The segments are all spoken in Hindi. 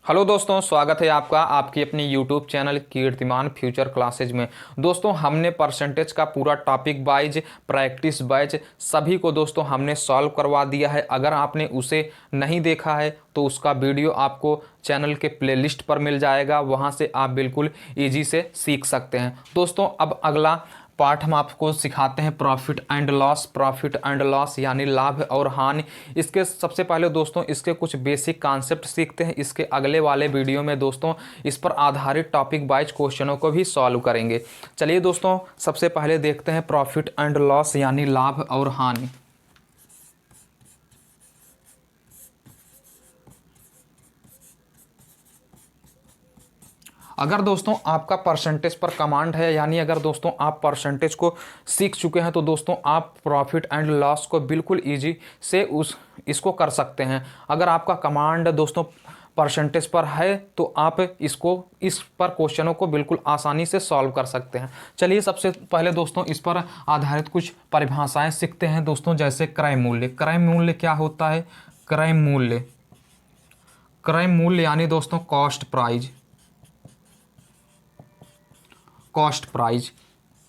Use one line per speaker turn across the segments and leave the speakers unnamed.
हेलो दोस्तों, स्वागत है आपका आपकी अपनी यूट्यूब चैनल कीर्तिमान फ्यूचर क्लासेज में। दोस्तों हमने परसेंटेज का पूरा टॉपिक वाइज प्रैक्टिस वाइज सभी को दोस्तों हमने सॉल्व करवा दिया है। अगर आपने उसे नहीं देखा है तो उसका वीडियो आपको चैनल के प्लेलिस्ट पर मिल जाएगा, वहां से आप बिल्कुल ईजी से सीख सकते हैं। दोस्तों अब अगला पार्ट हम आपको सिखाते हैं profit and loss. Profit and loss यानी लाभ और हानि। इसके सबसे पहले दोस्तों इसके कुछ बेसिक कॉन्सेप्ट सीखते हैं। इसके अगले वाले वीडियो में दोस्तों इस पर आधारित टॉपिक वाइज क्वेश्चनों को भी सॉल्व करेंगे। चलिए दोस्तों सबसे पहले देखते हैं प्रॉफिट एंड लॉस यानी लाभ और हानि। अगर दोस्तों आपका परसेंटेज पर कमांड है, यानी अगर दोस्तों आप परसेंटेज को सीख चुके हैं, तो दोस्तों आप प्रॉफिट एंड लॉस को बिल्कुल इजी से इसको कर सकते हैं। अगर आपका कमांड दोस्तों परसेंटेज पर है तो आप इस पर क्वेश्चनों को बिल्कुल आसानी से सॉल्व कर सकते हैं। चलिए सबसे पहले दोस्तों इस पर आधारित कुछ परिभाषाएं सीखते हैं दोस्तों। जैसे क्रय मूल्य। क्रय मूल्य क्या होता है? क्रय मूल्य, क्रय मूल्य यानी दोस्तों कॉस्ट प्राइज। कॉस्ट प्राइज,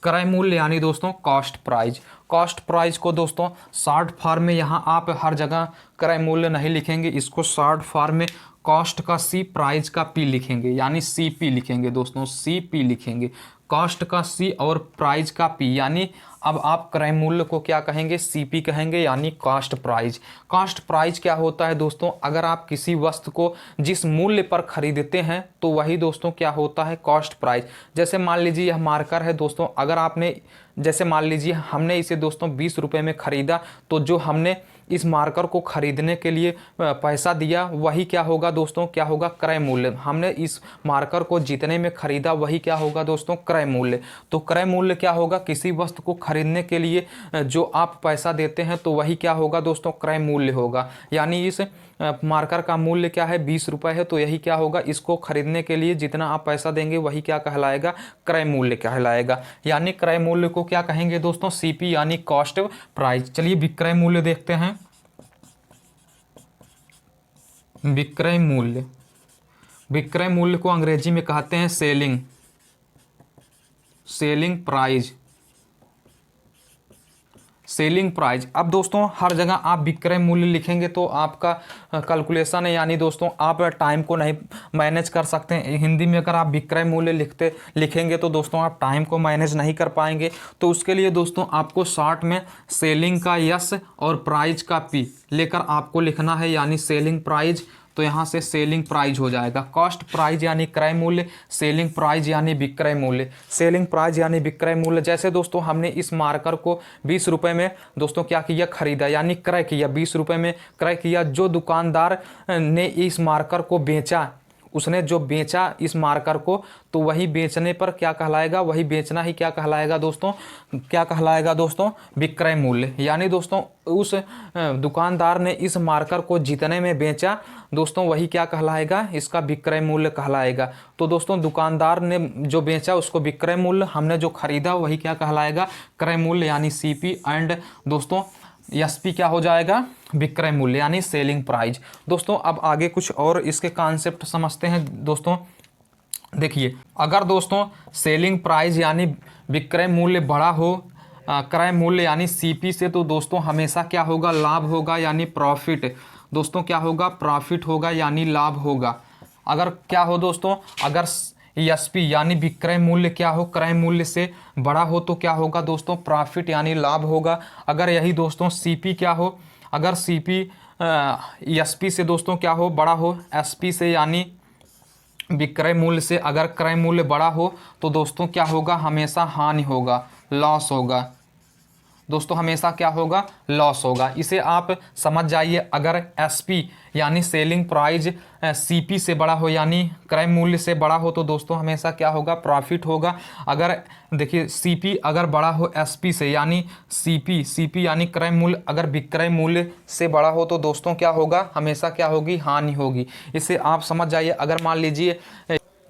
क्रय मूल्य यानी दोस्तों कॉस्ट प्राइज। कॉस्ट प्राइज को दोस्तों शॉर्ट फॉर्म में, यहाँ आप हर जगह क्रय मूल्य नहीं लिखेंगे, इसको शॉर्ट फॉर्म में कॉस्ट का सी, प्राइज का पी लिखेंगे, यानी सीपी लिखेंगे दोस्तों, सीपी लिखेंगे। कॉस्ट का सी और प्राइज का पी, यानी अब आप क्रय मूल्य को क्या कहेंगे? सीपी कहेंगे, यानी कॉस्ट प्राइज। कॉस्ट प्राइज क्या होता है दोस्तों? अगर आप किसी वस्तु को जिस मूल्य पर खरीदते हैं तो वही दोस्तों क्या होता है? Cost prize. जैसे मान लीजिए यह मार्कर है दोस्तों, अगर आपने, जैसे मान लीजिए हमने इसे दोस्तों 20 रुपये में ख़रीदा, तो जो हमने इस मार्कर को खरीदने के लिए पैसा दिया वही क्या होगा दोस्तों? क्या होगा? क्रय मूल्य। हमने इस मार्कर को जितने में खरीदा वही क्या होगा दोस्तों? क्रय मूल्य। तो क्रय मूल्य क्या होगा? किसी वस्तु को खरीदने के लिए जो आप पैसा देते हैं तो वही क्या होगा दोस्तों? क्रय मूल्य होगा। यानी इस मार्कर का मूल्य क्या है? 20 रुपये है, तो यही क्या होगा? इसको खरीदने के लिए जितना आप पैसा देंगे वही क्या कहलाएगा? क्रय मूल्य कहलाएगा। यानी क्रय मूल्य को क्या कहेंगे दोस्तों? सीपी, यानी कॉस्ट प्राइस। चलिए विक्रय मूल्य देखते हैं। विक्रय मूल्य, विक्रय मूल्य को अंग्रेजी में कहते हैं selling, selling prize, selling price. अब दोस्तों हर जगह आप विक्रय मूल्य लिखेंगे तो आपका कैलकुलेशन है, यानी दोस्तों आप टाइम को नहीं मैनेज कर सकते हैं। हिंदी में अगर आप विक्रय मूल्य लिखेंगे तो दोस्तों आप टाइम को मैनेज नहीं कर पाएंगे। तो उसके लिए दोस्तों आपको शॉर्ट में सेलिंग का यस और प्राइज का पी लेकर आपको लिखना है, यानी सेलिंग प्राइज। तो यहाँ से सेलिंग प्राइज हो जाएगा। कॉस्ट प्राइज यानी क्रय मूल्य, सेलिंग प्राइज यानी विक्रय मूल्य। सेलिंग प्राइज यानी विक्रय मूल्य। जैसे दोस्तों हमने इस मार्कर को 20 रुपये में दोस्तों क्या किया? खरीदा, यानी क्रय किया, 20 रुपये में क्रय किया। जो दुकानदार ने इस मार्कर को बेचा, उसने जो बेचा इस मार्कर को, तो वही बेचने पर क्या कहलाएगा? वही बेचना ही क्या कहलाएगा दोस्तों? क्या कहलाएगा दोस्तों? विक्रय मूल्य। यानी दोस्तों उस दुकानदार ने इस मार्कर को जितने में बेचा दोस्तों वही क्या कहलाएगा? इसका विक्रय मूल्य कहलाएगा। तो दोस्तों दुकानदार ने जो बेचा उसको विक्रय मूल्य, हमने जो खरीदा वही क्या कहलाएगा? क्रय मूल्य, यानी सीपी। एंड दोस्तों एसपी क्या हो जाएगा? विक्रय मूल्य, यानी सेलिंग प्राइस। दोस्तों अब आगे कुछ और इसके कॉन्सेप्ट समझते हैं दोस्तों। देखिए, अगर दोस्तों सेलिंग प्राइस यानी विक्रय मूल्य बड़ा हो क्रय मूल्य यानी सीपी से, तो दोस्तों हमेशा क्या होगा? लाभ होगा, यानी प्रॉफिट। दोस्तों क्या होगा? प्रॉफिट होगा, यानी लाभ होगा। अगर क्या हो दोस्तों? अगर एसपी यानी विक्रय मूल्य क्या हो? क्रय मूल्य से बड़ा हो तो क्या होगा दोस्तों? प्रॉफिट यानी लाभ होगा। अगर यही दोस्तों सीपी क्या हो? अगर सीपी एसपी से दोस्तों क्या हो? बड़ा हो, एसपी से यानी विक्रय मूल्य से अगर क्रय मूल्य बड़ा हो तो दोस्तों क्या होगा? हमेशा हानि होगा, लॉस होगा। दोस्तों हमेशा क्या होगा? लॉस होगा। इसे आप समझ जाइए। अगर एसपी यानी सेलिंग प्राइस सीपी से बड़ा हो, यानी क्रय मूल्य से बड़ा हो, तो दोस्तों हमेशा क्या होगा? प्रॉफिट होगा। अगर देखिए सीपी अगर बड़ा हो एसपी से, यानी सीपी यानी क्रय मूल्य अगर विक्रय मूल्य से बड़ा हो तो दोस्तों क्या होगा? हमेशा क्या होगी? हानि होगी। इसे आप समझ जाइए। अगर मान लीजिए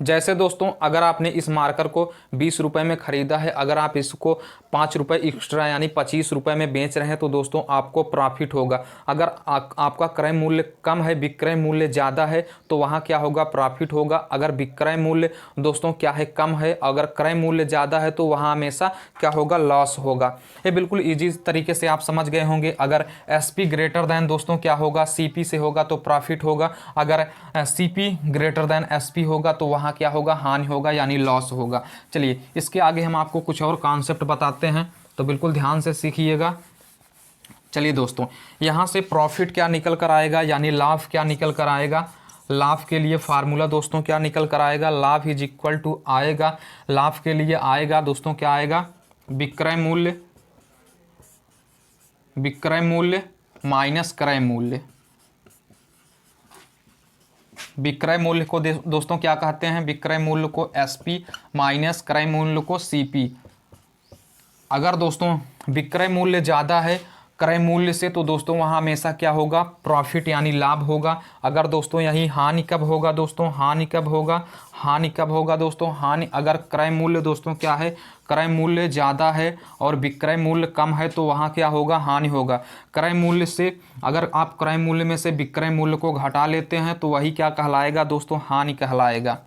जैसे दोस्तों अगर आपने इस मार्कर को 20 रुपये में ख़रीदा है, अगर आप इसको 5 रुपये एक्स्ट्रा यानी 25 रुपये में बेच रहे हैं तो दोस्तों आपको प्रॉफिट होगा। अगर आपका क्रय मूल्य कम है, विक्रय मूल्य ज़्यादा है तो वहाँ क्या होगा, प्रॉफिट होगा। अगर विक्रय मूल्य दोस्तों क्या है, कम है, अगर क्रय मूल्य ज़्यादा है तो वहाँ हमेशा क्या होगा, लॉस होगा। ये बिल्कुल ईजी तरीके से आप समझ गए होंगे। अगर SP ग्रेटर दैन दोस्तों क्या होगा, CP से होगा तो प्रॉफिट होगा। अगर CP ग्रेटर दैन SP होगा तो वहाँ क्या होगा, हानि होगा यानी लॉस होगा। चलिए इसके आगे हम आपको कुछ और कॉन्सेप्ट बताते हैं, तो बिल्कुल ध्यान से सीखिएगा। चलिए दोस्तों, यहाँ से प्रॉफिट क्या निकल कर आएगा यानी लाभ क्या निकल कर आएगा। लाभ के लिए फार्मूला दोस्तों क्या निकल कर आएगा, लाभ इज इक्वल टू आएगा, लाभ के लिए आएगा दोस्तों क्या आएगा, विक्रय मूल्य, विक्रय मूल्य माइनस क्रय मूल्य। विक्रय मूल्य को दोस्तों क्या कहते हैं, विक्रय मूल्य को SP माइनस क्रय मूल्य को CP। अगर दोस्तों विक्रय मूल्य ज़्यादा है क्रय मूल्य से तो दोस्तों वहाँ हमेशा क्या होगा, प्रॉफिट यानी लाभ होगा। अगर दोस्तों यही हानि कब होगा दोस्तों, हानि कब होगा, हानि कब होगा दोस्तों, हानि अगर क्रय मूल्य दोस्तों क्या है, क्रय मूल्य ज़्यादा है और विक्रय मूल्य कम है तो वहाँ क्या होगा, हानि होगा। क्रय मूल्य से अगर आप क्रय मूल्य में से विक्रय मूल्य को घटा लेते हैं तो वही क्या कहलाएगा दोस्तों, हानि कहलाएगा।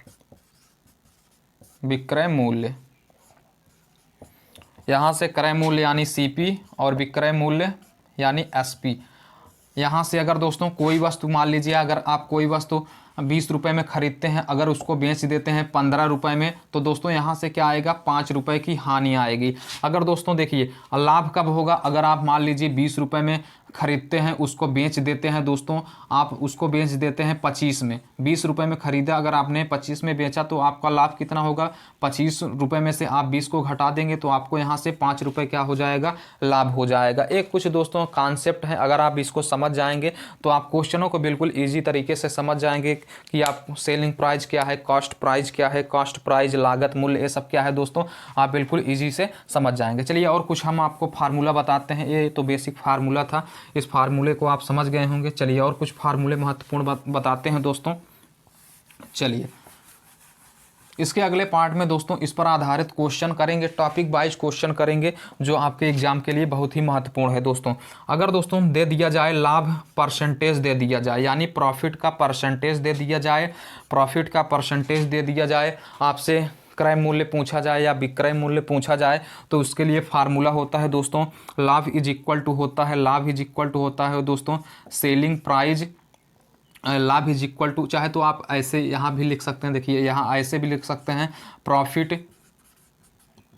विक्रय मूल्य, यहाँ से क्रय मूल्य यानी CP और विक्रय मूल्य यानी SP। यहाँ से अगर दोस्तों कोई वस्तु मान लीजिए, अगर आप कोई वस्तु 20 रुपये में ख़रीदते हैं, अगर उसको बेच देते हैं 15 रुपये में तो दोस्तों यहाँ से क्या आएगा, 5 रुपये की हानि आएगी। अगर दोस्तों देखिए लाभ कब होगा, अगर आप मान लीजिए 20 रुपये में ख़रीदते हैं, उसको बेच देते हैं दोस्तों, आप उसको बेच देते हैं 25 में। 20 रुपये में ख़रीदा, अगर आपने 25 में बेचा तो आपका लाभ कितना होगा, 25 रुपये में से आप 20 को घटा देंगे तो आपको यहाँ से 5 रुपये क्या हो जाएगा, लाभ हो जाएगा। एक कुछ दोस्तों कॉन्सेप्ट है, अगर आप इसको समझ जाएंगे तो आप क्वेश्चनों को बिल्कुल ईजी तरीके से समझ जाएंगे कि आप सेलिंग प्राइस क्या है, कॉस्ट प्राइस क्या है, कॉस्ट प्राइस लागत मूल्य ये सब क्या है दोस्तों, आप बिल्कुल ईजी से समझ जाएंगे। चलिए और कुछ हम आपको फार्मूला बताते हैं, ये तो बेसिक फार्मूला था, इस फार्मूले को आप समझ गए होंगे। चलिए और कुछ फार्मूले महत्वपूर्ण बताते हैं दोस्तों। चलिए इसके अगले पार्ट में दोस्तों इस पर आधारित क्वेश्चन करेंगे, टॉपिक वाइज क्वेश्चन करेंगे जो आपके एग्जाम के लिए बहुत ही महत्वपूर्ण है दोस्तों। अगर दोस्तों दे दिया जाए लाभ परसेंटेज दे दिया जाए यानी प्रॉफिट का परसेंटेज दे दिया जाए, प्रॉफिट का परसेंटेज दे दिया जाए, आपसे क्रय मूल्य पूछा जाए या विक्रय मूल्य पूछा जाए तो उसके लिए फार्मूला होता है दोस्तों, लाभ इज इक्वल टू होता है, लाभ इज इक्वल टू होता है दोस्तों सेलिंग प्राइस, लाभ इज इक्वल टू, चाहे तो आप ऐसे यहाँ भी लिख सकते हैं, देखिए यहाँ ऐसे भी लिख सकते हैं,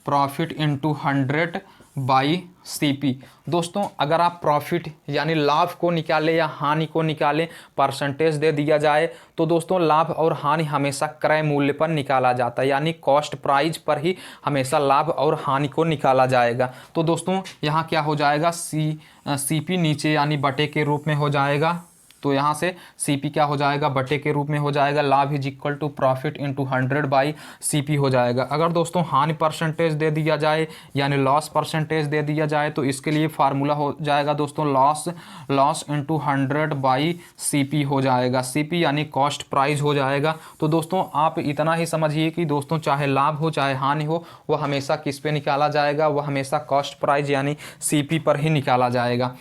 प्रॉफिट इंटू 100 बाई CP। दोस्तों अगर आप प्रॉफिट यानी लाभ को निकालें या हानि को निकालें, परसेंटेज दे दिया जाए तो दोस्तों लाभ और हानि हमेशा क्रय मूल्य पर निकाला जाता है यानी कॉस्ट प्राइस पर ही हमेशा लाभ और हानि को निकाला जाएगा। तो दोस्तों यहाँ क्या हो जाएगा, CP नीचे यानी बटे के रूप में हो जाएगा, तो यहाँ से CP क्या हो जाएगा, बटे के रूप में हो जाएगा, लाभ is equal to profit into 100 by CP हो जाएगा। अगर दोस्तों हानि परसेंटेज दे दिया जाए यानी लॉस परसेंटेज दे दिया जाए तो इसके लिए फार्मूला हो जाएगा दोस्तों लॉस इंटू 100 बाई CP हो जाएगा, CP यानी कॉस्ट प्राइस हो जाएगा। तो दोस्तों आप इतना ही समझिए कि दोस्तों चाहे लाभ हो चाहे हानि हो वह हमेशा किस पे निकाला जाएगा, वह हमेशा कॉस्ट प्राइस यानी CP पर ही निकाला जाएगा।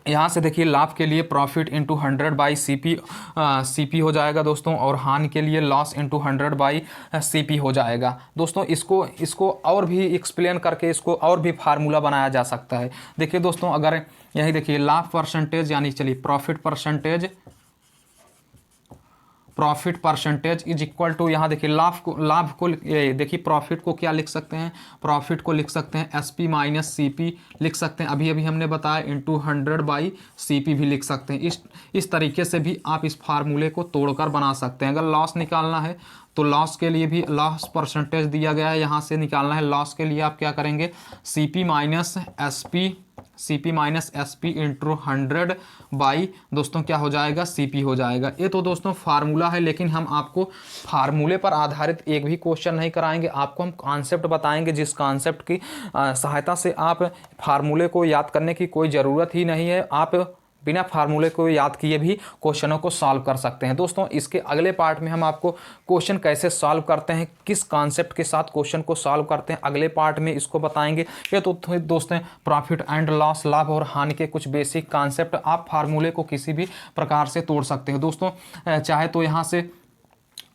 यहाँ से देखिए लाभ के लिए प्रॉफिट इंटू 100 बाई CP हो जाएगा दोस्तों, और हानि के लिए लॉस इंटू 100 बाई CP हो जाएगा। दोस्तों इसको और भी एक्सप्लेन करके इसको और भी फार्मूला बनाया जा सकता है। देखिए दोस्तों अगर यही देखिए लाभ परसेंटेज यानी चलिए profit percentage is equal to, यहाँ देखिए लाभ को देखिए प्रॉफिट को क्या लिख सकते हैं, प्रॉफिट को लिख सकते हैं SP माइनस CP लिख सकते हैं, अभी हमने बताया इंटू 100 बाई CP भी लिख सकते हैं। इस तरीके से भी आप इस फार्मूले को तोड़कर बना सकते हैं। अगर लॉस निकालना है तो लॉस के लिए भी लॉस परसेंटेज दिया गया है, यहाँ से निकालना है, लॉस के लिए आप क्या करेंगे, CP minus SP into 100 by दोस्तों क्या हो जाएगा, CP हो जाएगा। ये तो दोस्तों फार्मूला है, लेकिन हम आपको फार्मूले पर आधारित एक भी क्वेश्चन नहीं कराएंगे, आपको हम कॉन्सेप्ट बताएंगे जिस कॉन्सेप्ट की सहायता से आप फार्मूले को याद करने की कोई ज़रूरत ही नहीं है। आप बिना फार्मूले को याद किए भी क्वेश्चनों को सॉल्व कर सकते हैं। दोस्तों इसके अगले पार्ट में हम आपको क्वेश्चन कैसे सॉल्व करते हैं, किस कॉन्सेप्ट के साथ क्वेश्चन को सॉल्व करते हैं, अगले पार्ट में इसको बताएंगे। ये तो दोस्तों प्रॉफिट एंड लॉस, लाभ और हानि के कुछ बेसिक कॉन्सेप्ट, आप फार्मूले को किसी भी प्रकार से तोड़ सकते हैं। दोस्तों चाहे तो यहाँ से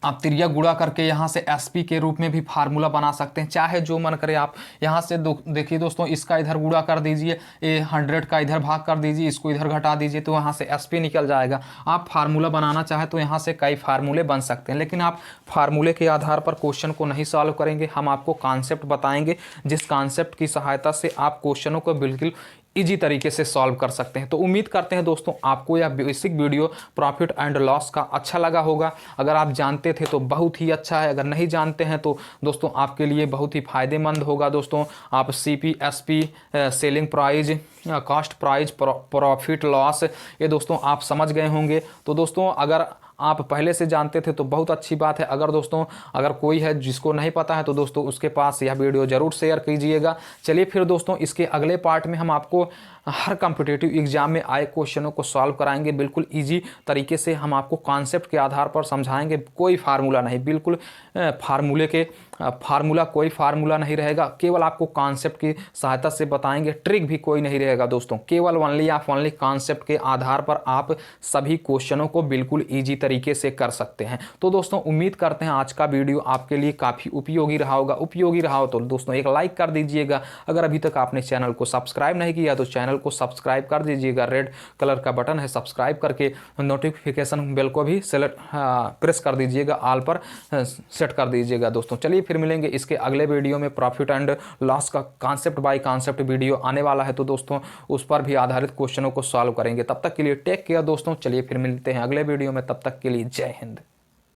आप तिरिया गुणा करके यहाँ से एसपी के रूप में भी फार्मूला बना सकते हैं, चाहे जो मन करे आप यहाँ से देखिए दोस्तों, इसका इधर गुणा कर दीजिए, ये 100 का इधर भाग कर दीजिए, इसको इधर घटा दीजिए, तो यहाँ से एसपी निकल जाएगा। आप फार्मूला बनाना चाहे तो यहाँ से कई फार्मूले बन सकते हैं, लेकिन आप फार्मूले के आधार पर क्वेश्चन को नहीं सॉल्व करेंगे। हम आपको कॉन्सेप्ट बताएंगे जिस कॉन्सेप्ट की सहायता से आप क्वेश्चनों को बिल्कुल इजी तरीके से सॉल्व कर सकते हैं। तो उम्मीद करते हैं दोस्तों आपको यह basic video profit and loss का अच्छा लगा होगा। अगर आप जानते थे तो बहुत ही अच्छा है, अगर नहीं जानते हैं तो दोस्तों आपके लिए बहुत ही फायदेमंद होगा। दोस्तों आप CP, SP, selling price, cost price, profit loss, ये दोस्तों आप समझ गए होंगे। तो दोस्तों अगर आप पहले से जानते थे तो बहुत अच्छी बात है। अगर कोई है जिसको नहीं पता है तो दोस्तों उसके पास यह वीडियो ज़रूर शेयर कीजिएगा। चलिए फिर दोस्तों इसके अगले पार्ट में हम आपको हर कॉम्पिटिटिव एग्जाम में आए क्वेश्चनों को सॉल्व कराएंगे, बिल्कुल इजी तरीके से हम आपको कॉन्सेप्ट के आधार पर समझाएंगे। कोई फार्मूला नहीं, बिल्कुल फार्मूला कोई फार्मूला नहीं रहेगा, केवल आपको कॉन्सेप्ट की सहायता से बताएंगे, ट्रिक भी कोई नहीं रहेगा दोस्तों। केवल ओनली कॉन्सेप्ट के आधार पर आप सभी क्वेश्चनों को बिल्कुल ईजी तरीके से कर सकते हैं। तो दोस्तों उम्मीद करते हैं आज का वीडियो आपके लिए काफ़ी उपयोगी रहा होगा। उपयोगी रहा हो तो दोस्तों एक लाइक कर दीजिएगा। अगर अभी तक आपने चैनल को सब्सक्राइब नहीं किया तो चैनल को सब्सक्राइब कर दीजिएगा, रेड कलर का बटन है सब्सक्राइब करके नोटिफिकेशन बेल को भी प्रेस कर दीजिएगा, ऑल पर सेट कर दीजिएगा। दोस्तों चलिए फिर मिलेंगे इसके अगले वीडियो में। प्रॉफिट एंड लॉस का कॉन्सेप्ट बाय कॉन्सेप्ट वीडियो आने वाला है, तो दोस्तों उस पर भी आधारित क्वेश्चनों को सॉल्व करेंगे। तब तक के लिए टेक केयर दोस्तों, चलिए फिर मिलते हैं अगले वीडियो में, तब तक के लिए जय हिंद।